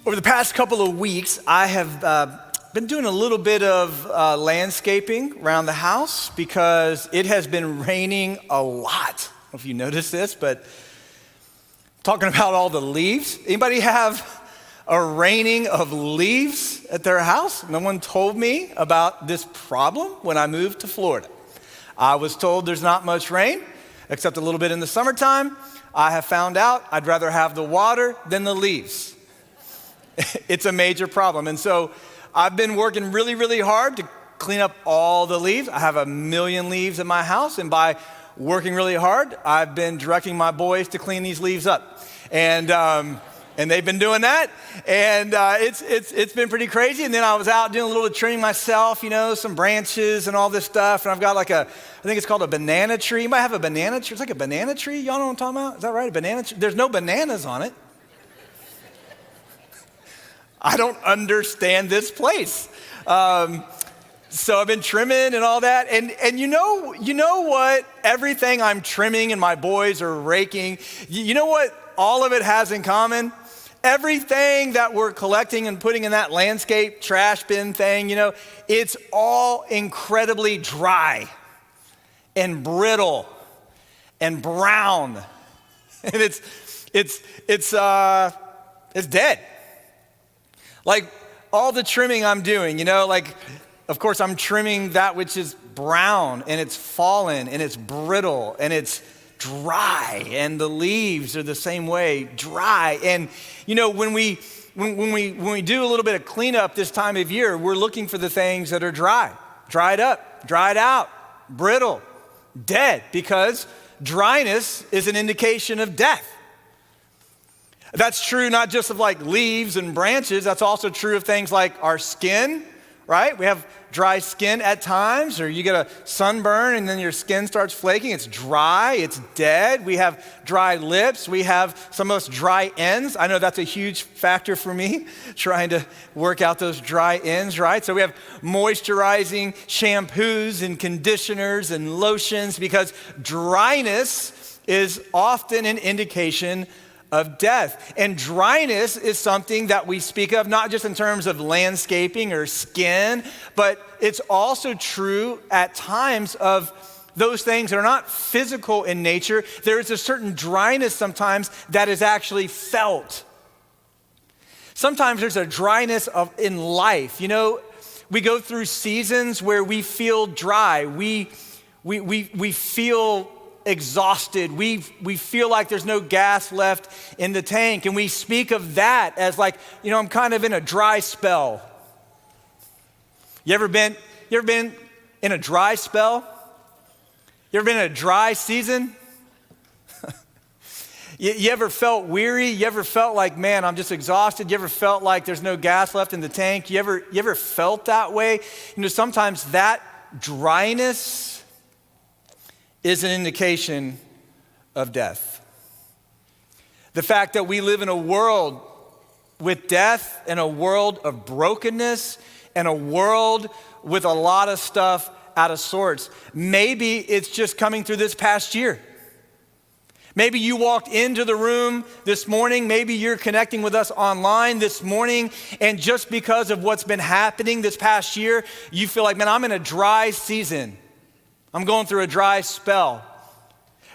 Over the past couple of weeks, I have been doing a little bit of landscaping around the house because it has been raining a lot. I don't know if you noticed this, but talking about all the leaves. Anybody have a raining of leaves at their house? No one told me about this problem when I moved to Florida. I was told there's not much rain, except a little bit in the summertime. I have found out I'd rather have the water than the leaves. It's a major problem. And so I've been working really, really hard to clean up all the leaves. I have 1 million leaves in my house, and by working really hard, I've been directing my boys to clean these leaves up. And they've been doing that, and it's been pretty crazy. And then I was out doing a little trimming myself, some branches and all this stuff. And I've got I think it's called a banana tree. You might have a banana tree. It's like a banana tree. Y'all know what I'm talking about? Is that right? A banana tree? There's no bananas on it. I don't understand this place. So I've been trimming and all that. And you know what? Everything I'm trimming and my boys are raking, you know what all of it has in common? Everything that we're collecting and putting in that landscape trash bin thing, it's all incredibly dry and brittle and brown. And it's dead. Like all the trimming I'm doing, of course I'm trimming that which is brown and it's fallen and it's brittle and it's dry, and the leaves are the same way, dry. And when we do a little bit of cleanup this time of year, we're looking for the things that are dry, dried up, dried out, brittle, dead, because dryness is an indication of death. That's true not just of like leaves and branches, that's also true of things like our skin, right? We have dry skin at times, or you get a sunburn and then your skin starts flaking. It's dry, it's dead. We have dry lips. We have some of us dry ends. I know that's a huge factor for me, trying to work out those dry ends, right? So we have moisturizing shampoos and conditioners and lotions because dryness is often an indication of death. And dryness is something that we speak of not just in terms of landscaping or skin, but it's also true at times of those things that are not physical in nature. There is a certain dryness sometimes that is actually felt. Sometimes there's a dryness in life. We go through seasons where we feel dry. We feel exhausted. We feel like there's no gas left in the tank. And we speak of that as I'm kind of in a dry spell. You ever been in a dry spell? You ever been in a dry season? You ever felt weary? You ever felt like, man, I'm just exhausted? You ever felt like there's no gas left in the tank? You ever felt that way? Sometimes that dryness is an indication of death. The fact that we live in a world with death and a world of brokenness and a world with a lot of stuff out of sorts. Maybe it's just coming through this past year. Maybe you walked into the room this morning. Maybe you're connecting with us online this morning. And just because of what's been happening this past year, you feel like, man, I'm in a dry season. I'm going through a dry spell.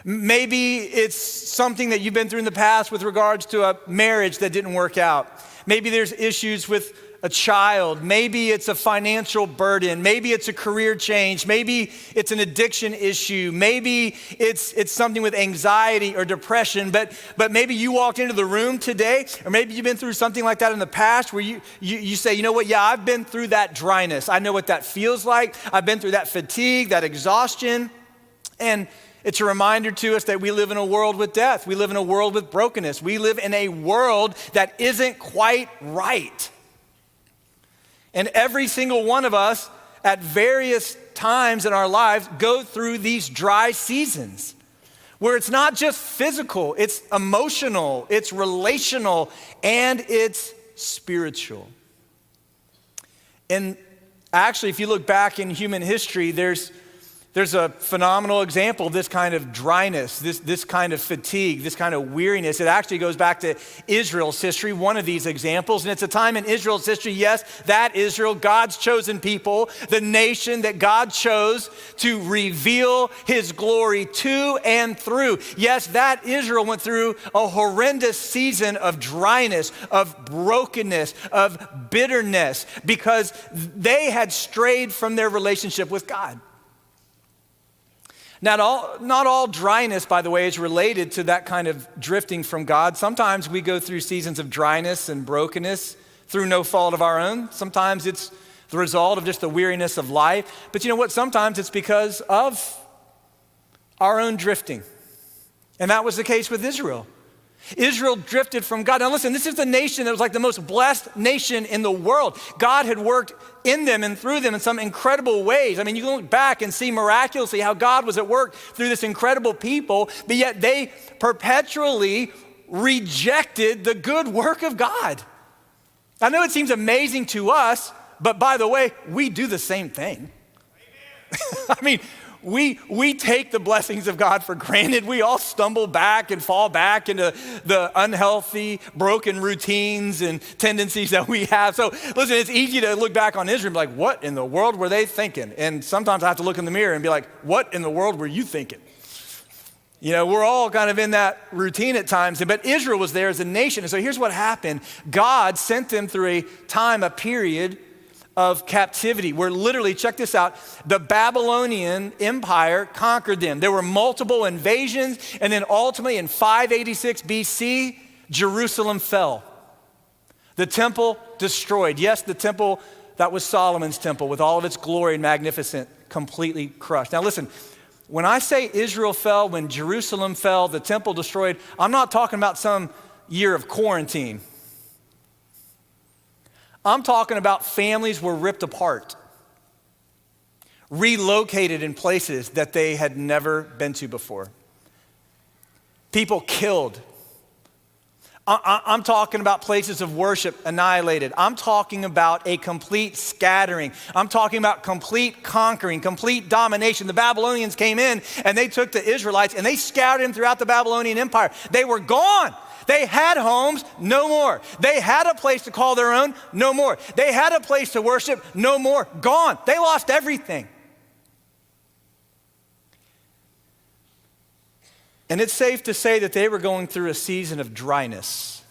Maybe it's something that you've been through in the past with regards to a marriage that didn't work out. Maybe there's issues with a child. Maybe it's a financial burden. Maybe it's a career change. Maybe it's an addiction issue. Maybe it's something with anxiety or depression. But maybe you walked into the room today, or maybe you've been through something like that in the past where you say, you know what, yeah, I've been through that dryness. I know what that feels like. I've been through that fatigue, that exhaustion. And it's a reminder to us that we live in a world with death. We live in a world with brokenness. We live in a world that isn't quite right. And every single one of us at various times in our lives go through these dry seasons where it's not just physical, it's emotional, it's relational, and it's spiritual. And actually, if you look back in human history, there's There's a phenomenal example of this kind of dryness, this kind of fatigue, this kind of weariness. It actually goes back to Israel's history, one of these examples. And it's a time in Israel's history, yes, that Israel, God's chosen people, the nation that God chose to reveal his glory to and through. Yes, that Israel went through a horrendous season of dryness, of brokenness, of bitterness, because they had strayed from their relationship with God. Not all dryness, by the way, is related to that kind of drifting from God. Sometimes we go through seasons of dryness and brokenness through no fault of our own. Sometimes it's the result of just the weariness of life. But you know what? Sometimes it's because of our own drifting. And that was the case with Israel. Israel drifted from God. Now listen, this is the nation that was like the most blessed nation in the world. God had worked in them and through them in some incredible ways. I mean, you can look back and see miraculously how God was at work through this incredible people, but yet they perpetually rejected the good work of God. I know it seems amazing to us, but by the way, we do the same thing. I mean, we take the blessings of God for granted. We all stumble back and fall back into the unhealthy, broken routines and tendencies that we have. So listen, it's easy to look back on Israel and be like, what in the world were they thinking? And sometimes I have to look in the mirror and be like, what in the world were you thinking? You know, we're all kind of in that routine at times, but Israel was there as a nation. And so here's what happened. God sent them through a period of captivity, where literally, check this out, the Babylonian Empire conquered them. There were multiple invasions, and then ultimately in 586 BC, Jerusalem fell. The temple destroyed. Yes, the temple that was Solomon's temple with all of its glory and magnificence completely crushed. Now listen, when I say Israel fell, when Jerusalem fell, the temple destroyed, I'm not talking about some year of quarantine. I'm talking about families were ripped apart, relocated in places that they had never been to before. People killed. I'm talking about places of worship annihilated. I'm talking about a complete scattering. I'm talking about complete conquering, complete domination. The Babylonians came in and they took the Israelites and they scattered them throughout the Babylonian Empire. They were gone. They had homes, no more. They had a place to call their own, no more. They had a place to worship, no more. Gone. They lost everything. And it's safe to say that they were going through a season of dryness,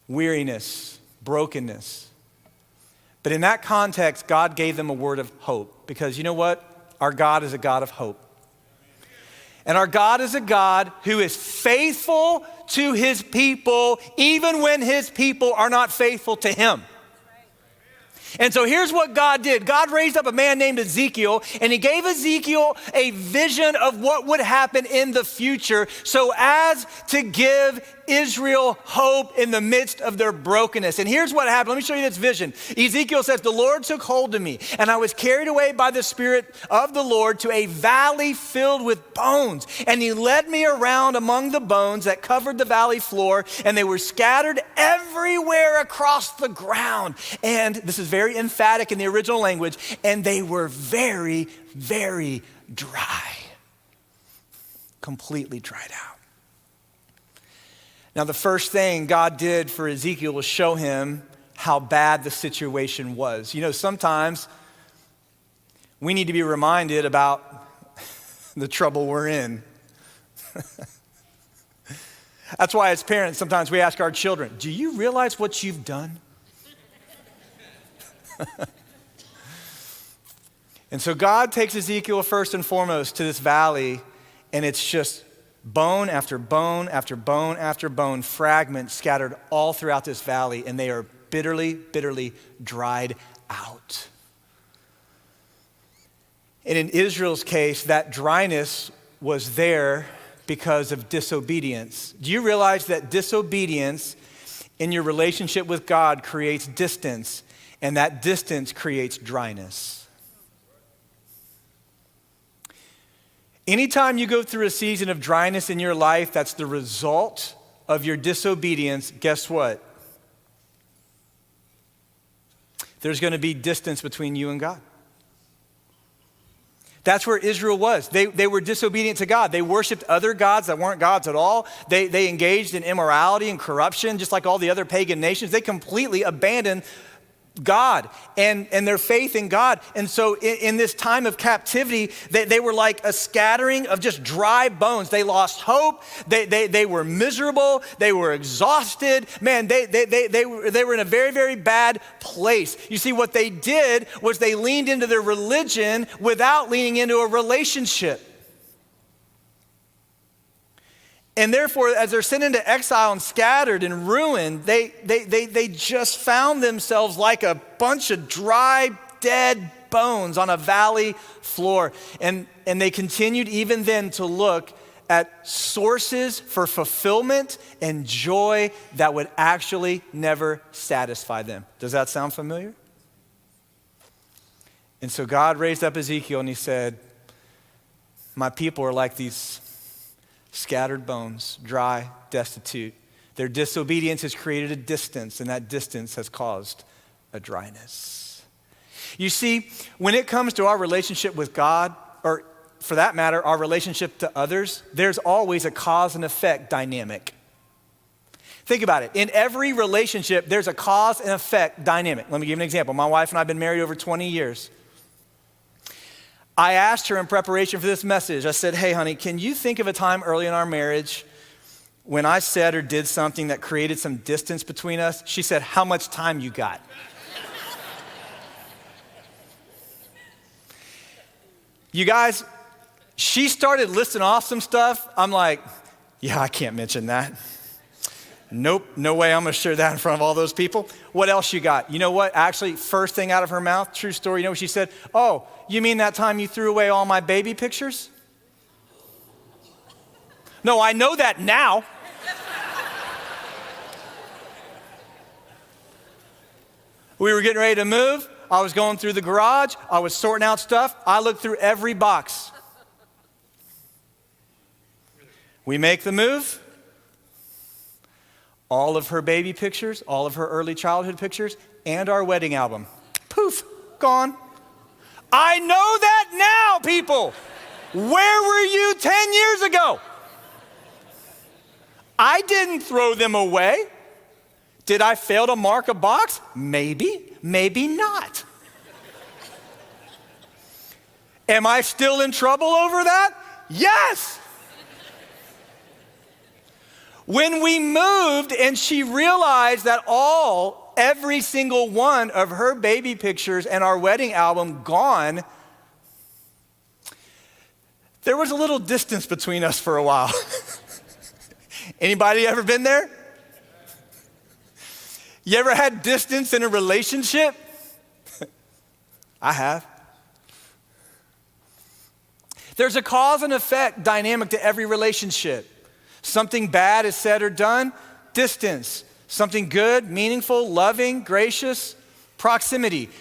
weariness, brokenness. But in that context, God gave them a word of hope, because you know what? Our God is a God of hope. And our God is a God who is faithful to his people, even when his people are not faithful to him. And so here's what God did. God raised up a man named Ezekiel, and he gave Ezekiel a vision of what would happen in the future so as to give Israel hope in the midst of their brokenness. And here's what happened. Let me show you this vision. Ezekiel says, the Lord took hold of me, and I was carried away by the Spirit of the Lord to a valley filled with bones. And he led me around among the bones that covered the valley floor, and they were scattered everywhere across the ground. And this is very emphatic in the original language, and they were very, very dry. Completely dried out. Now, the first thing God did for Ezekiel was show him how bad the situation was. You know, sometimes we need to be reminded about the trouble we're in. That's why as parents, sometimes we ask our children, do you realize what you've done? And so God takes Ezekiel first and foremost to this valley, and it's just bone after bone after bone after bone, fragments scattered all throughout this valley, and they are bitterly, bitterly dried out. And in Israel's case, that dryness was there because of disobedience. Do you realize that disobedience in your relationship with God creates distance, and that distance creates dryness? Anytime you go through a season of dryness in your life, that's the result of your disobedience. Guess what? There's going to be distance between you and God. That's where Israel was. They were disobedient to God. They worshiped other gods that weren't gods at all. They engaged in immorality and corruption, just like all the other pagan nations. They completely abandoned God and their faith in God. And so in this time of captivity, they were like a scattering of just dry bones. They lost hope. They were miserable. They were exhausted. Man, they were in a very, very bad place. You see, what they did was they leaned into their religion without leaning into a relationship. And therefore, as they're sent into exile and scattered and ruined, they just found themselves like a bunch of dry, dead bones on a valley floor. And they continued even then to look at sources for fulfillment and joy that would actually never satisfy them. Does that sound familiar? And so God raised up Ezekiel and he said, my people are like these scattered bones, dry, destitute. Their disobedience has created a distance, and that distance has caused a dryness. You see, when it comes to our relationship with God, or for that matter, our relationship to others, there's always a cause and effect dynamic. Think about it. In every relationship, there's a cause and effect dynamic. Let me give you an example. My wife and I have been married over 20 years. I asked her in preparation for this message, I said, hey, honey, can you think of a time early in our marriage when I said or did something that created some distance between us? She said, how much time you got? You guys, she started listing off some stuff. I'm like, yeah, I can't mention that. Nope, no way I'm gonna share that in front of all those people. What else you got? You know what? Actually, first thing out of her mouth, true story, you know what she said? Oh, you mean that time you threw away all my baby pictures? No, I know that now. We were getting ready to move. I was going through the garage. I was sorting out stuff. I looked through every box. We make the move. All of her baby pictures, all of her early childhood pictures, and our wedding album. Poof, gone. I know that now, people. Where were you 10 years ago? I didn't throw them away. Did I fail to mark a box? Maybe, maybe not. Am I still in trouble over that? Yes. When we moved and she realized that every single one of her baby pictures and our wedding album gone, there was a little distance between us for a while. Anybody ever been there? You ever had distance in a relationship? I have. There's a cause and effect dynamic to every relationship. Something bad is said or done, distance. Something good, meaningful, loving, gracious, proximity.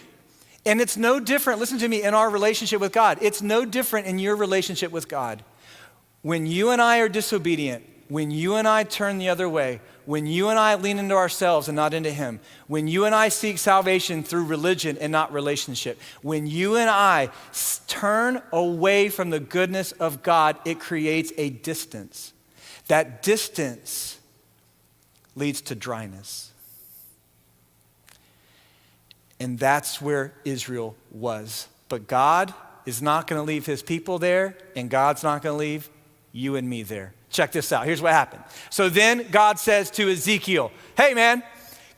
And it's no different, listen to me, in our relationship with God. It's no different in your relationship with God. When you and I are disobedient, when you and I turn the other way, when you and I lean into ourselves and not into Him, when you and I seek salvation through religion and not relationship, when you and I turn away from the goodness of God, it creates a distance. That distance leads to dryness. And that's where Israel was. But God is not going to leave His people there, and God's not going to leave you and me there. Check this out. Here's what happened. So then God says to Ezekiel, hey man,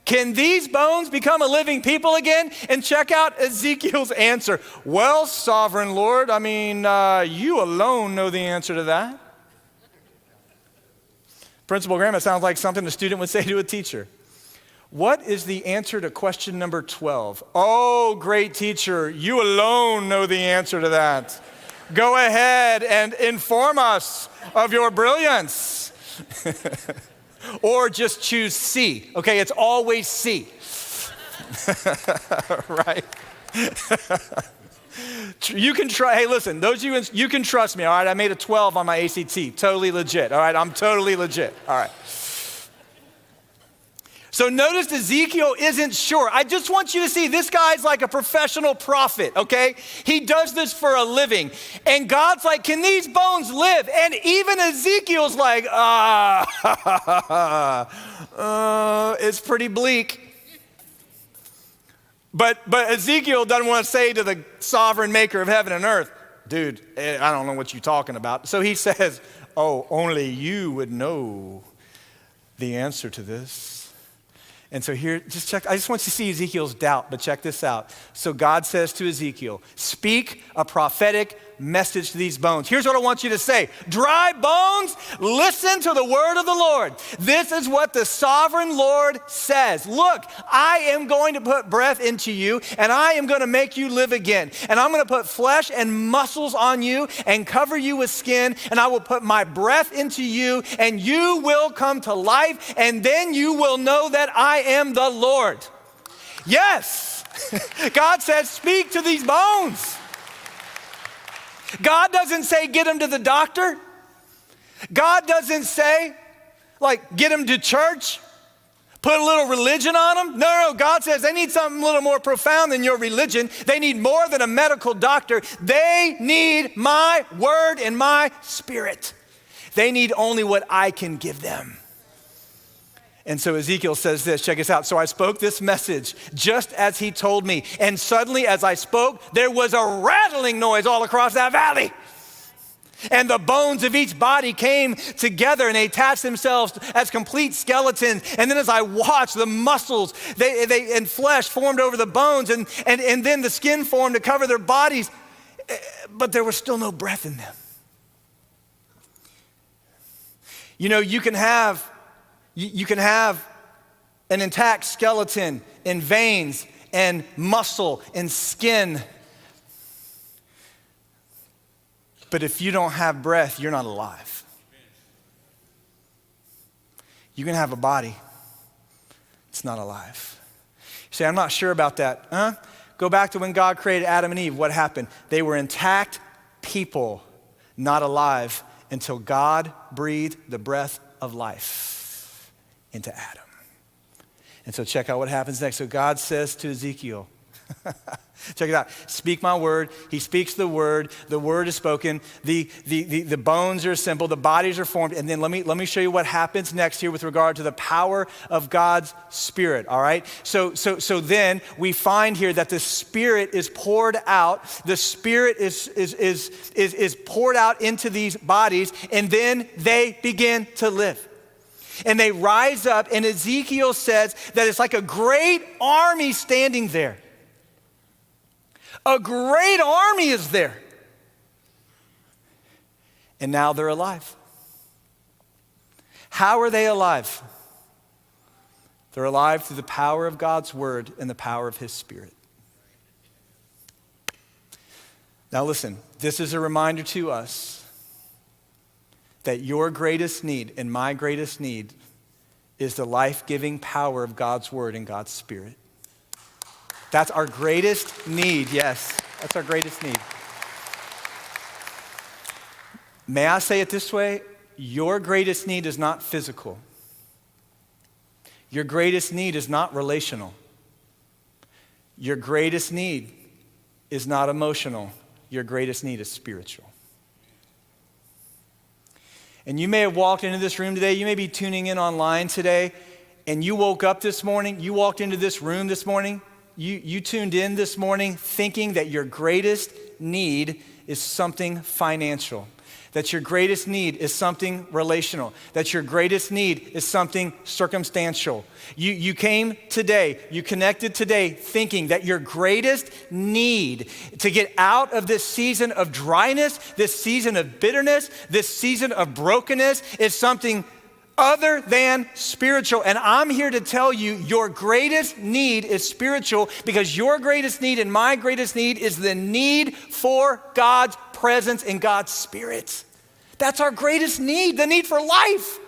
can these bones become a living people again? And check out Ezekiel's answer. Well, sovereign Lord, you alone know the answer to that. Principal Graham, it sounds like something a student would say to a teacher. What is the answer to question number 12? Oh, great teacher, you alone know the answer to that. Go ahead and inform us of your brilliance. Or just choose C. Okay, it's always C. Right? You can try, hey listen, those of you can trust me, all right? I made a 12 on my ACT, totally legit, all right? I'm totally legit, all right? So notice Ezekiel isn't sure. I just want you to see this guy's like a professional prophet, okay? He does this for a living. And God's like, can these bones live? And even Ezekiel's like, it's pretty bleak. But Ezekiel doesn't want to say to the sovereign maker of heaven and earth, dude, I don't know what you're talking about. So he says, oh, only you would know the answer to this. And so here, just check, I just want you to see Ezekiel's doubt, but check this out. So God says to Ezekiel, speak a prophetic message to these bones. Here's what I want you to say. Dry bones, listen to the word of the Lord. This is what the sovereign Lord says. Look, I am going to put breath into you, and I am going to make you live again. And I'm going to put flesh and muscles on you and cover you with skin, and I will put my breath into you, and you will come to life, and then you will know that I am the Lord. Yes, God says, speak to these bones. God doesn't say get them to the doctor. God doesn't say, like, get them to church, put a little religion on them. No, God says they need something a little more profound than your religion. They need more than a medical doctor. They need my word and my spirit. They need only what I can give them. And so Ezekiel says this, check this out. So I spoke this message just as he told me. And suddenly as I spoke, there was a rattling noise all across that valley. And the bones of each body came together and they attached themselves as complete skeletons. And then as I watched, the muscles and flesh formed over the bones and then the skin formed to cover their bodies. But there was still no breath in them. You know, you can have an intact skeleton and veins and muscle and skin. But if you don't have breath, you're not alive. You can have a body. It's not alive. You say, I'm not sure about that. Huh? Go back to when God created Adam and Eve. What happened? They were intact people, not alive, until God breathed the breath of life into Adam. And so check out what happens next. So God says to Ezekiel, check it out, speak my word. He speaks the word is spoken, the bones are assembled, the bodies are formed. And then let me show you what happens next here with regard to the power of God's Spirit, all right? So then we find here that the Spirit is poured out. The Spirit is poured out into these bodies, and then they begin to live. And they rise up, and Ezekiel says that it's like a great army standing there. A great army is there. And now they're alive. How are they alive? They're alive through the power of God's word and the power of his Spirit. Now listen, this is a reminder to us that your greatest need and my greatest need is the life-giving power of God's word and God's Spirit. That's our greatest need, yes. That's our greatest need. May I say it this way? Your greatest need is not physical. Your greatest need is not relational. Your greatest need is not emotional. Your greatest need is spiritual. And you may have walked into this room today, you may be tuning in online today, and you woke up this morning, you walked into this room this morning, you tuned in this morning thinking that your greatest need is something financial, that your greatest need is something relational, that your greatest need is something circumstantial. You came today, you connected today thinking that your greatest need to get out of this season of dryness, this season of bitterness, this season of brokenness is something other than spiritual. And I'm here to tell you your greatest need is spiritual, because your greatest need and my greatest need is the need for God's presence and God's Spirit. That's our greatest need, the need for life.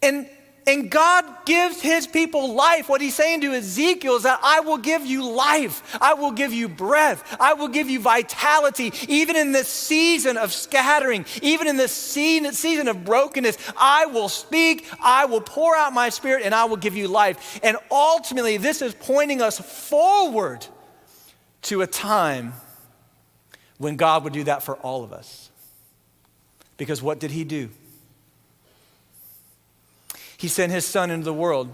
And And God gives his people life. What he's saying to Ezekiel is that I will give you life. I will give you breath. I will give you vitality. Even in this season of scattering, even in this season of brokenness, I will speak, I will pour out my spirit, and I will give you life. And ultimately, this is pointing us forward to a time when God would do that for all of us. Because what did he do? He sent his son into the world,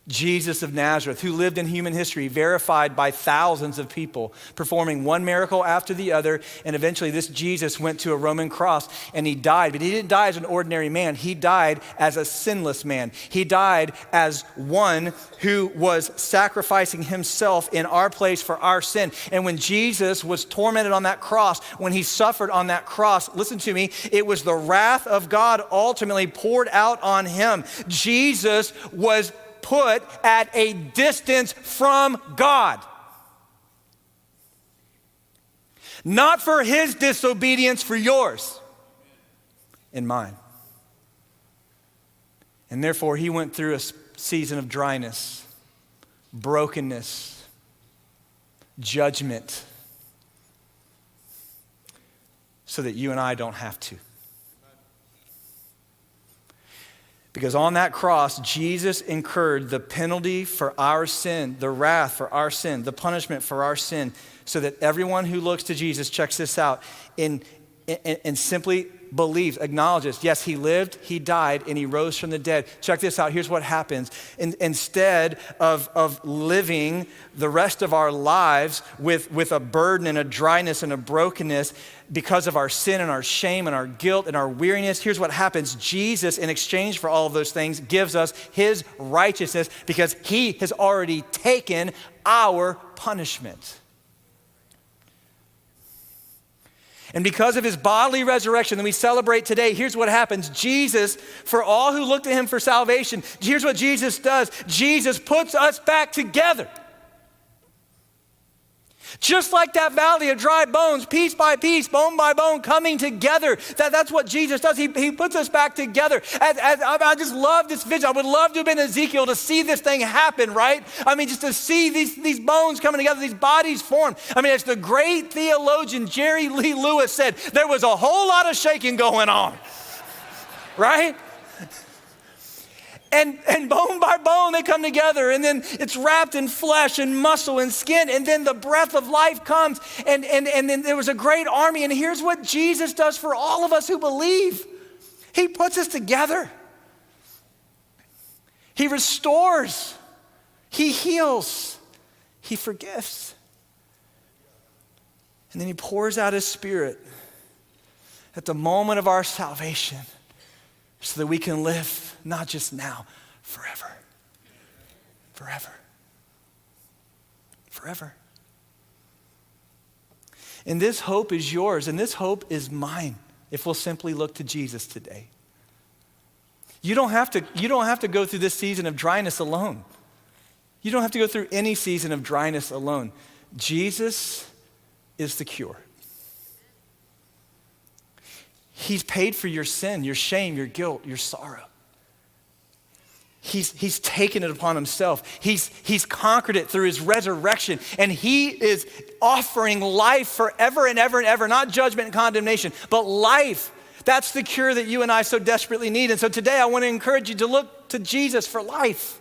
Jesus of Nazareth, who lived in human history, verified by thousands of people, performing one miracle after the other. And eventually this Jesus went to a Roman cross and he died. But he didn't die as an ordinary man. He died as a sinless man. He died as one who was sacrificing himself in our place for our sin. And when Jesus was tormented on that cross, when he suffered on that cross, listen to me, it was the wrath of God ultimately poured out on him. Jesus was put at a distance from God. Not for his disobedience, for yours and mine. And therefore, he went through a season of dryness, brokenness, judgment, so that you and I don't have to. Because on that cross, Jesus incurred the penalty for our sin, the wrath for our sin, the punishment for our sin, so that everyone who looks to Jesus, checks this out, and simply believes, acknowledges, yes, he lived, he died, and he rose from the dead. Check this out. Here's what happens. Instead of living the rest of our lives with a burden and a dryness and a brokenness because of our sin and our shame and our guilt and our weariness, here's what happens. Jesus, in exchange for all of those things, gives us his righteousness because he has already taken our punishment. And because of his bodily resurrection that we celebrate today, here's what happens. Jesus, for all who look to him for salvation, here's what Jesus does. Jesus puts us back together. Just like that valley of dry bones, piece by piece, bone by bone, coming together. That's what Jesus does. He puts us back together. I just love this vision. I would love to have been Ezekiel to see this thing happen, right? I mean, just to see these bones coming together, these bodies formed. I mean, as the great theologian Jerry Lee Lewis said, there was a whole lot of shaking going on, right? And bone by bone, they come together, and then it's wrapped in flesh and muscle and skin, and then the breath of life comes, and then there was a great army, and here's what Jesus does for all of us who believe. He puts us together. He restores. He heals. He forgives. And then he pours out his Spirit at the moment of our salvation so that we can live not just now, forever. Forever. Forever. And this hope is yours, and this hope is mine if we'll simply look to Jesus today. You don't have to go through this season of dryness alone. You don't have to go through any season of dryness alone. Jesus is the cure. He's paid for your sin, your shame, your guilt, your sorrow. He's taken it upon himself. He's conquered it through his resurrection. And he is offering life forever and ever and ever, not judgment and condemnation, but life. That's the cure that you and I so desperately need. And so today I want to encourage you to look to Jesus for life.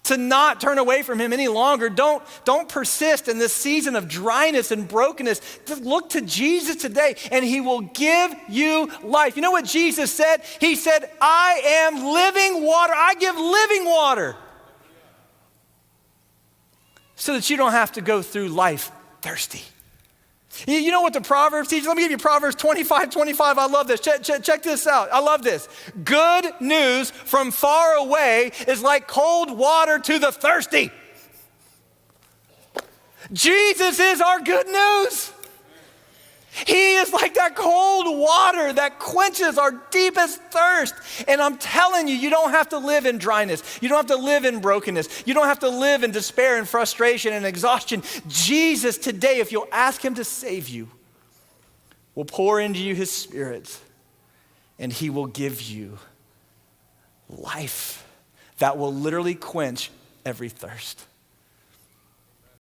To not turn away from him any longer. Don't persist in this season of dryness and brokenness. Just look to Jesus today and he will give you life. You know what Jesus said? He said, I am living water. I give living water. So that you don't have to go through life thirsty. You know what the Proverbs teach? Let me give you Proverbs 25:25. I love this. Check this out. I love this. Good news from far away is like cold water to the thirsty. Jesus is our good news. He is like that cold water that quenches our deepest thirst. And I'm telling you, you don't have to live in dryness. You don't have to live in brokenness. You don't have to live in despair and frustration and exhaustion. Jesus today, if you'll ask him to save you, will pour into you his Spirit and he will give you life that will literally quench every thirst.